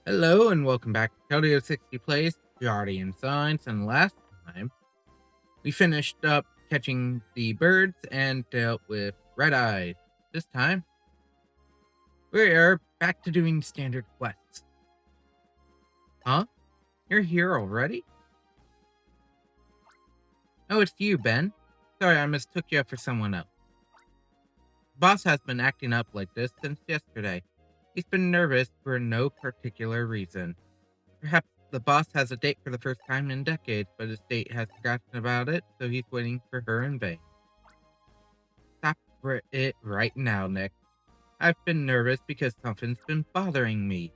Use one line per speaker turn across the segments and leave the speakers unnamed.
Hello and welcome back to Keldeo 60 Plays Guardian Signs. And last time we finished up catching the birds and dealt with Red Eyes. This time we are back to doing standard quests. Huh? You're here already? Oh, it's you, Ben. Sorry, I mistook you for someone else. Boss has been acting up like this since yesterday. He's been nervous for no particular reason. Perhaps the boss has a date for the first time in decades, but his date has forgotten about it, so he's waiting for her in vain. Stop it right now, Nick. I've been nervous because something's been bothering me.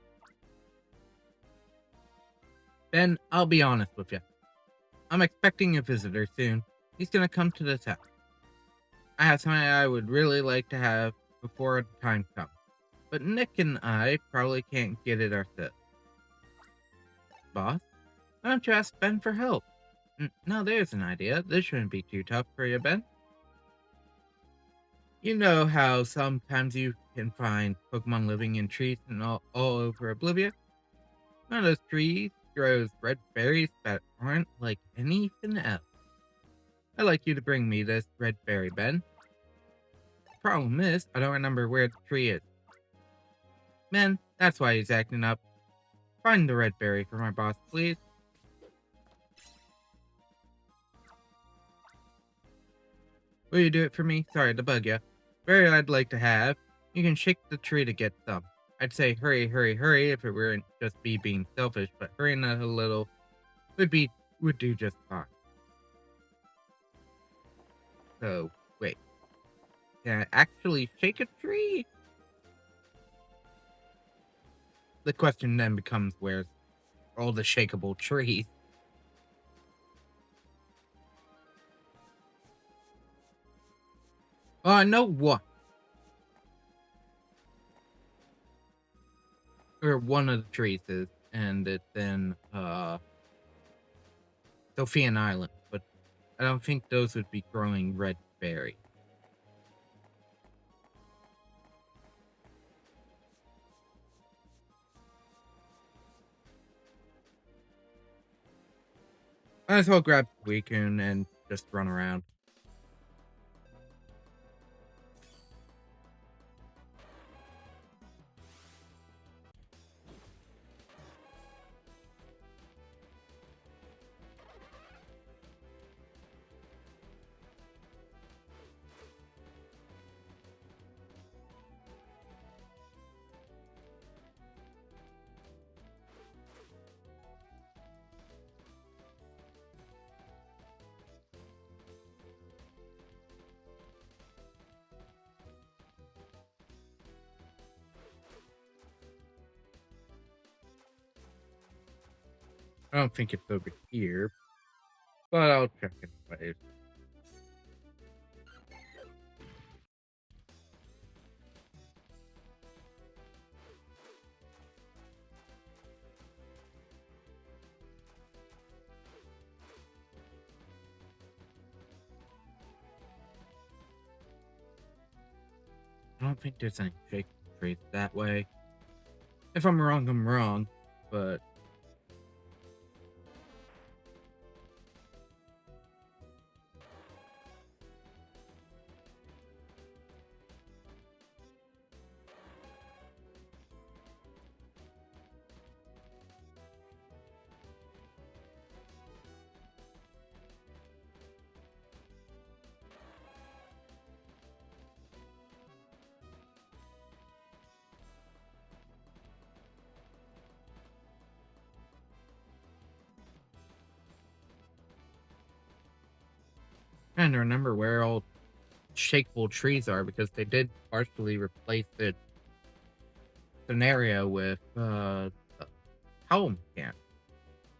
Ben, I'll be honest with you. I'm expecting a visitor soon. He's gonna come to this house. I have something I would really like to have before the time comes, but Nick and I probably can't get it ourselves. Boss, why don't you ask Ben for help? Now there's an idea. This shouldn't be too tough for you, Ben. You know how sometimes you can find Pokemon living in trees and all over Oblivia? One of those trees grows red berries that aren't like anything else. I'd like you to bring me this red berry, Ben. The problem is, I don't remember where the tree is. Ben, that's why he's acting up. Find the red berry for my boss, please. Will you do it for me? Sorry to bug you. Berry I'd like to have. You can shake the tree to get some. I'd say hurry, hurry, hurry if it weren't just me being selfish, but hurrying a little would do just fine. So, wait. Can I actually shake a tree? The question then becomes, where's all the shakeable trees? Oh, I know one. Or one of the trees is, and it's in, Sophian Island, but I don't think those would be growing red berry. Might as well grab Suicune and just run around. I don't think it's over here, but I'll check anyways. I don't think there's any shake trees that way. If I'm wrong, I'm wrong, but I'm trying to remember where all shakeable trees are because they did partially replace the scenario with Howl mechanic.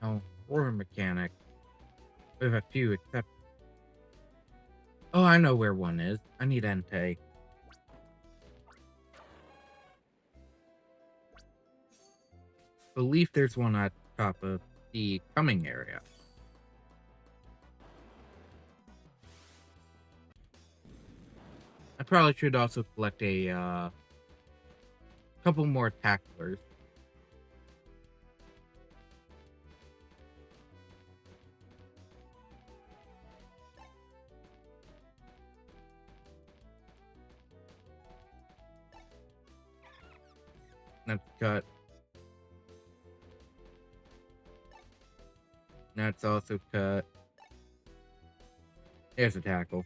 No, horror mechanic. With a few exceptions. Oh, I know where one is. I need Entei. Believe there's one at the top of the coming area. I probably should also collect a couple more tacklers. cut. That's also cut. There's a tackle.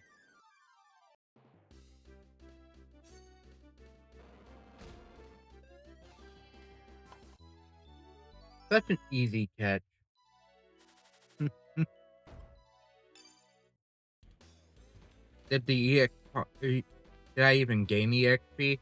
Such an easy catch. Did the EX... Did I even gain EXP?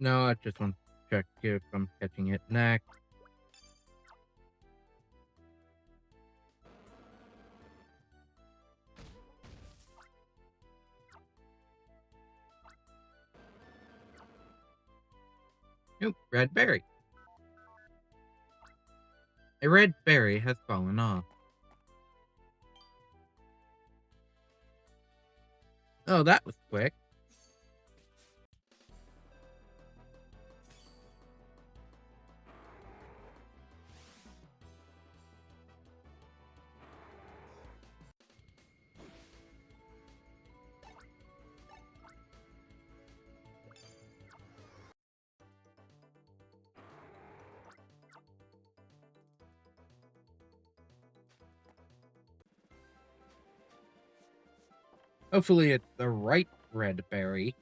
No, I just want to check if I'm catching it next. Nope, red berry. A red berry has fallen off. Oh, that was quick. Hopefully it's the right red berry.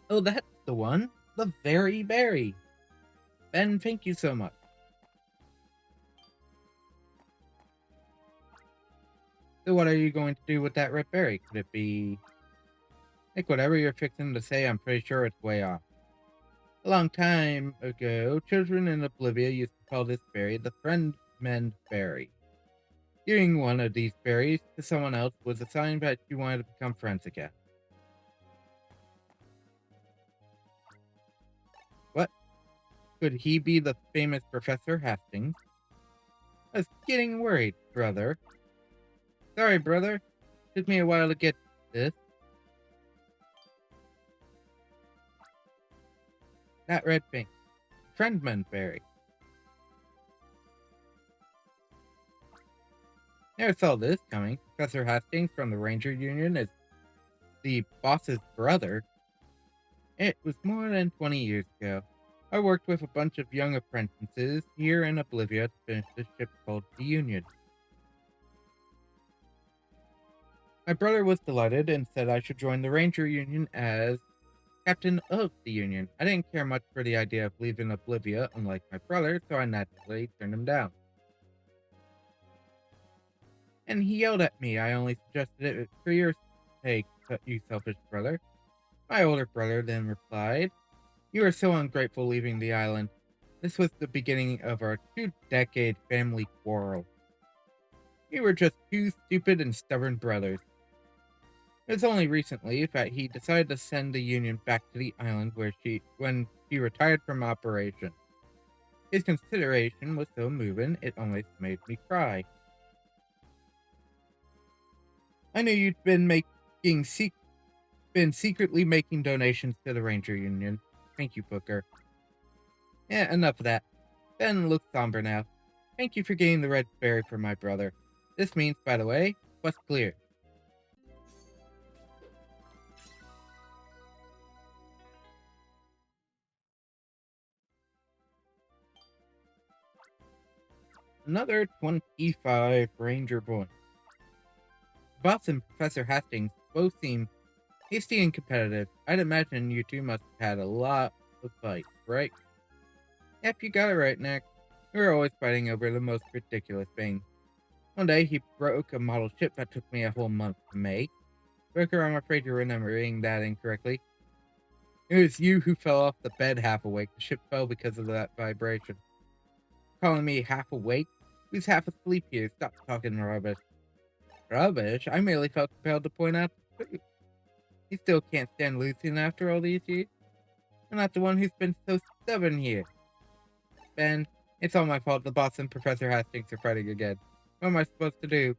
Oh, that's the one. The very berry. Ben, thank you so much. So what are you going to do with that red berry? Could it be... Like, whatever you're fixing to say, I'm pretty sure it's way off. A long time ago, children in Oblivia used to call this berry the Friend-Mend berry. Giving one of these berries to someone else was a sign that you wanted to become friends again. What? Could he be the famous Professor Hastings? I was getting worried, brother. Sorry, brother. Took me a while to get this. That red thing. Friendman berry. Never saw this coming. Professor Hastings from the Ranger Union is the boss's brother. It was more than 20 years ago. I worked with a bunch of young apprentices here in Oblivia to finish the ship called the Union. My brother was delighted and said I should join the Ranger Union as captain of the Union. I didn't care much for the idea of leaving Oblivia, unlike my brother, so I naturally turned him down. And he yelled at me. I only suggested it for your sake, you selfish brother. My older brother then replied, "You are so ungrateful leaving the island. This was the beginning of our 2-decade family quarrel. We were just two stupid and stubborn brothers. It was only recently that he decided to send the Union back to the island when she retired from operation. His consideration was so moving, it almost made me cry. I knew you'd been secretly making donations to the Ranger Union. Thank you, Booker. Yeah, enough of that. Ben looks somber now. Thank you for getting the red berry for my brother. This means, by the way, quest clear." Another 25 Ranger points. Boss and Professor Hastings both seem hasty and competitive. I'd imagine you two must have had a lot of fights, right? Yep, you got it right, Nick. We were always fighting over the most ridiculous things. One day, he broke a model ship that took me a whole month to make. Booker, I'm afraid you're remembering that incorrectly. It was you who fell off the bed half awake. The ship fell because of that vibration. Calling me half awake? Who's half asleep here? Stop talking rubbish. Rubbish? I merely felt compelled to point out the truth. You still can't stand Lucian after all these years? I'm not the one who's been so stubborn here. Ben, it's all my fault. The boss and Professor Hastings are fighting again. What am I supposed to do?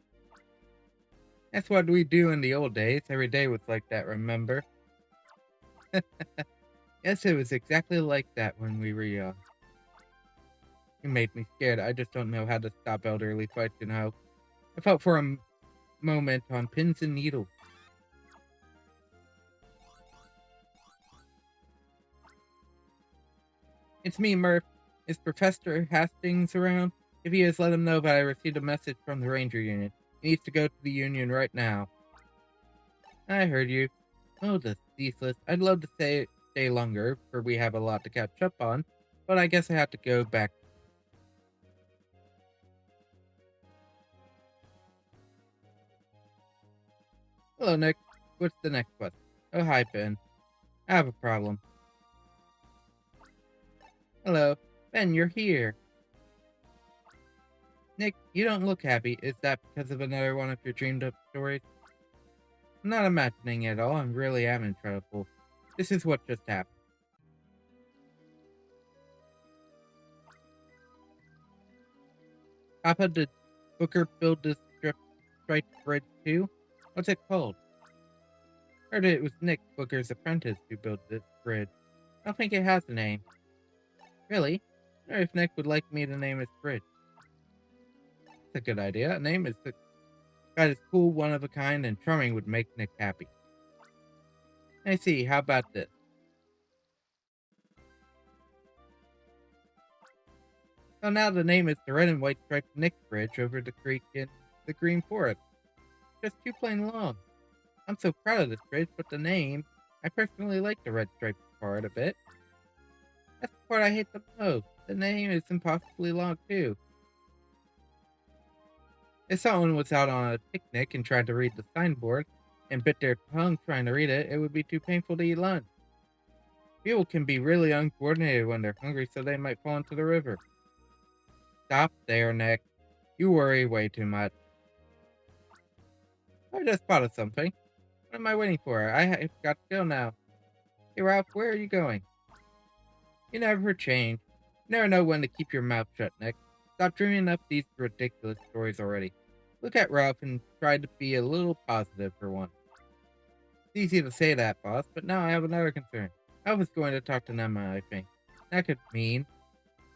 That's what we do in the old days. Every day was like that, remember? Yes, it was exactly like that when we were young. You made me scared. I just don't know how to stop elderly fights, you know. I felt for a moment on pins and needles. It's me, Murph. Is Professor Hastings around? If he is, let him know that I received a message from the Ranger Union. He needs to go to the Union right now. I heard you. Oh, the ceaseless. I'd love to stay longer, for we have a lot to catch up on, but I guess I have to go back. Hello, Nick. What's the next question? Oh, hi, Ben. I have a problem. Hello. Ben, you're here. Nick, you don't look happy. Is that because of another one of your dreamed up stories? I'm not imagining it at all. I really am in trouble. This is what just happened. Papa, did Booker build this striped bridge too? What's it called? Heard it was Nick, Booker's apprentice, who built this bridge. I don't think it has a name. Really? I wonder if Nick would like me to name his bridge. That's a good idea. A name is that is cool, one of a kind, and charming would make Nick happy. I see. How about this? So now the name is the Red and White Striped Nick Bridge over the creek in the Green Forest. Just too plain long. I'm so proud of this bridge, but the name, I personally like the red striped part of it. That's the part I hate the most. The name is impossibly long, too. If someone was out on a picnic and tried to read the signboard and bit their tongue trying to read it, it would be too painful to eat lunch. People can be really uncoordinated when they're hungry, so they might fall into the river. Stop there, Nick. You worry way too much. I just spotted something. What am I waiting for? I've got to go now. Hey, Ralph, where are you going? You never change. You never know when to keep your mouth shut, Nick. Stop dreaming up these ridiculous stories already. Look at Ralph and try to be a little positive for once. It's easy to say that, boss, but now I have another concern. I was going to talk to Nema, I think. That could mean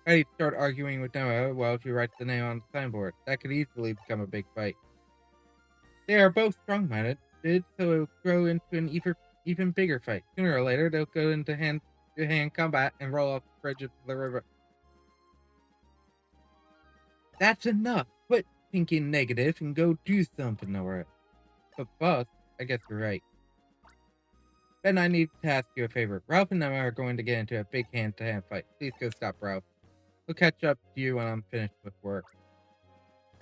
I'd start arguing with Nema while she writes the name on the signboard. That could easily become a big fight. They are both strong-minded, so it'll grow into an even bigger fight. Sooner or later, they'll go into hand-to-hand combat and roll off the bridge into the river. That's enough. Quit thinking negative and go do something alright. But boss, I guess you're right. Ben, I need to ask you a favor. Ralph and I are going to get into a big hand-to-hand fight. Please go stop Ralph. We'll catch up to you when I'm finished with work.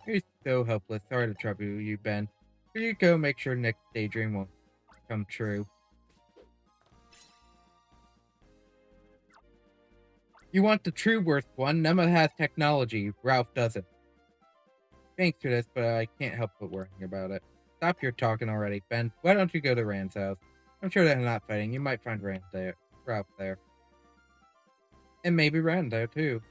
You're so helpless. Sorry to trouble you, Ben. Will you go make sure Nick's daydream won't come true? You want the true worst one? Nema has technology. Ralph doesn't. Thanks for this, but I can't help but worrying about it. Stop your talking already, Ben. Why don't you go to Rand's house? I'm sure they're not fighting. You might find Ralph there. And maybe Rand there, too.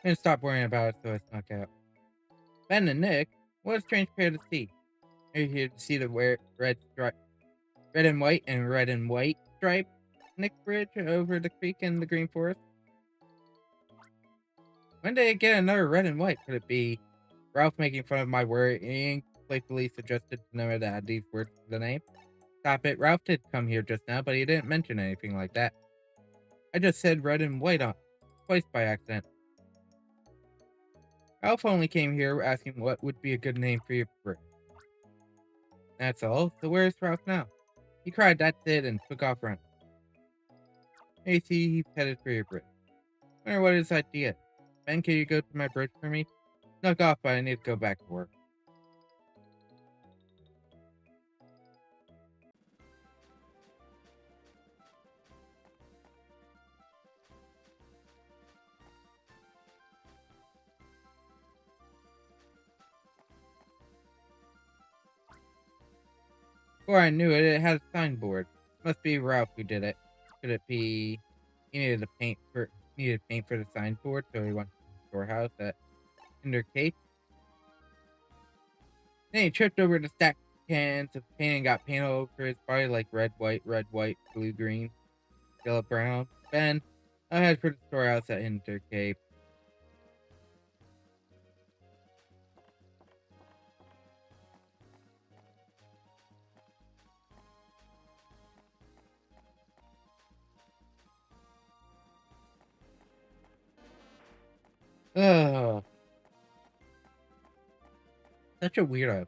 And stop worrying about it so I snuck out. Ben and Nick, what a strange pair to see. Are you here to see the red and white stripe Nick Bridge over the creek in the Green Forest? When did I get another red and white? Could it be Ralph making fun of my worrying, playfully suggested to know to add these words to the name? Stop it. Ralph did come here just now, but he didn't mention anything like that. I just said red and white on twice by accident. Ralph only came here asking what would be a good name for your bridge. That's all. So where's Ralph now? He cried, "That's it," and took off running. Hey, see, he's headed for your bridge. Wonder what his idea is. Ben, can you go to my bridge for me? Snuck off, but I need to go back to work. Before I knew it, it had a signboard. Must be Ralph who did it. Could it be he needed paint for the signboard, so he went to the storehouse at Cinder Cape? Then he tripped over the stacked cans of paint and got paint all over his body like red, white, blue, green, yellow, brown. Ben, I'll head for the storehouse at Cinder Cape. Ugh, such a weirdo.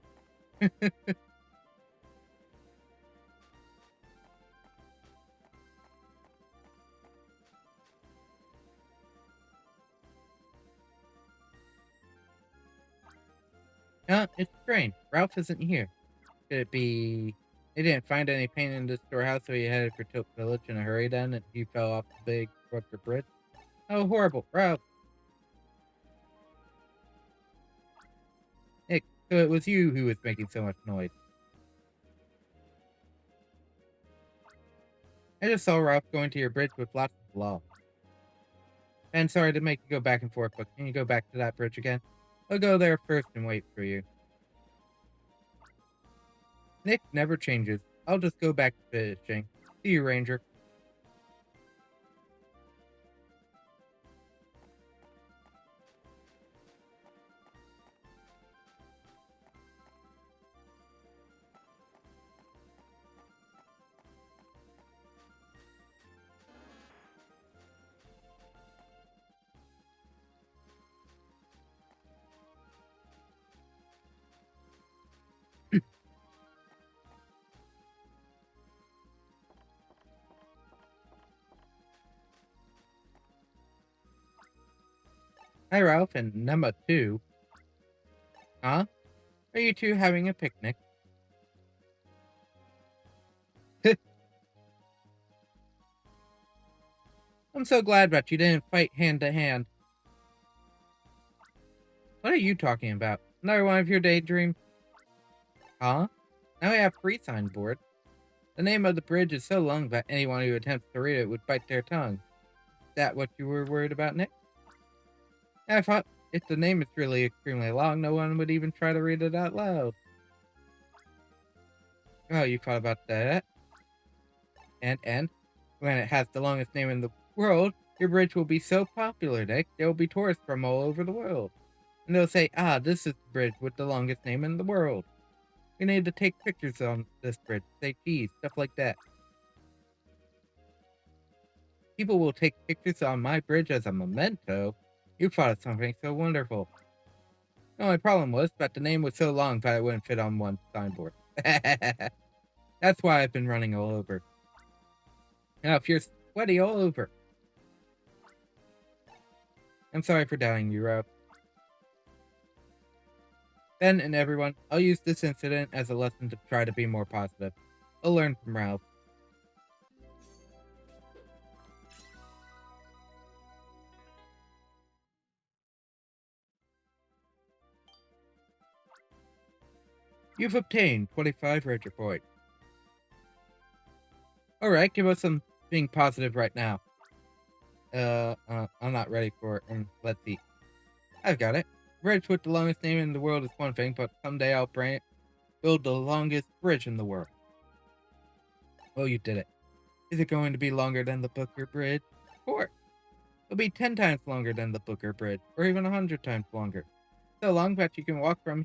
It's strange. Ralph isn't here. Could it be they didn't find any paint in the storehouse, so he headed for Tilt Village in a hurry then, and he fell off the big rubber bridge? Oh, horrible. Ralph. Nick, so it was you who was making so much noise. I just saw Ralph going to your bridge with lots of love. And sorry to make you go back and forth, but can you go back to that bridge again? I'll go there first and wait for you. Nick never changes. I'll just go back to fishing. See you, Ranger. Hi, Ralph and Nema too. Huh? Are you two having a picnic? I'm so glad that you didn't fight hand to hand. What are you talking about? Another one of your daydreams? Huh? Now we have three signboards. The name of the bridge is so long that anyone who attempts to read it would bite their tongue. Is that what you were worried about, Nick? I thought if the name is really extremely long, no one would even try to read it out loud. Oh, you thought about that? And when it has the longest name in the world, your bridge will be so popular, Nick, there will be tourists from all over the world. And they'll say, ah, this is the bridge with the longest name in the world. We need to take pictures on this bridge, say cheese, stuff like that. People will take pictures on my bridge as a memento. You thought of something so wonderful. The only problem was that the name was so long that it wouldn't fit on one signboard. That's why I've been running all over. Now, if you're sweaty all over. I'm sorry for doubting you, Rob. Ben and everyone, I'll use this incident as a lesson to try to be more positive. I'll learn from Ralph. You've obtained 25 Ranger points. Alright, give us some being positive right now. I'm not ready for it. Let's see. I've got it. Bridge with the longest name in the world is one thing, but someday I'll build the longest bridge in the world. Oh, you did it. Is it going to be longer than the Booker Bridge? Of course. It'll be 10 times longer than the Booker Bridge, or even 100 times longer. So long that you can walk from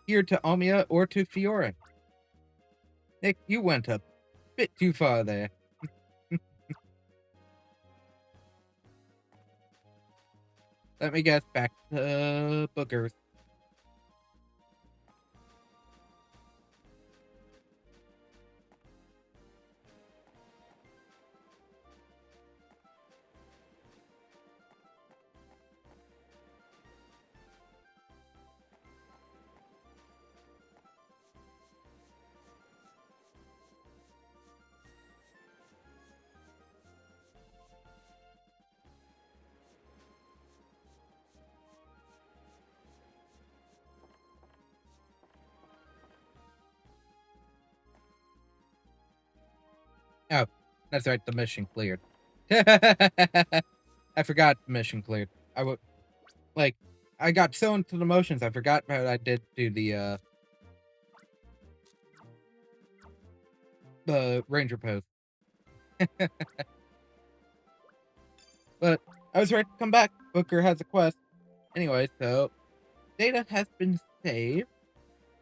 here to Omia or to Fiore. Nick, you went a bit too far there. Let me guess, back to boogers. Oh, that's right, the mission cleared. I forgot the mission cleared. I would like I got so into the motions I forgot what I did do the ranger pose. But I was ready to come back. Booker has a quest. Anyway, so data has been saved.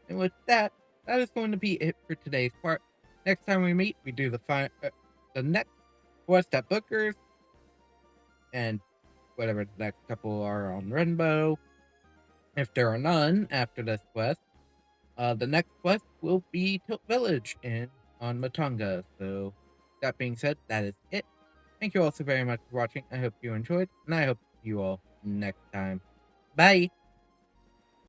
And with that, that is going to be it for today's part. Next time we meet, we do the next quest at Booker's and whatever the next couple are on Rainbow. If there are none after this quest, the next quest will be Tilt Village on Matunga. So that being said, that is it. Thank you all so very much for watching. I hope you enjoyed, and I hope you all next time. Bye!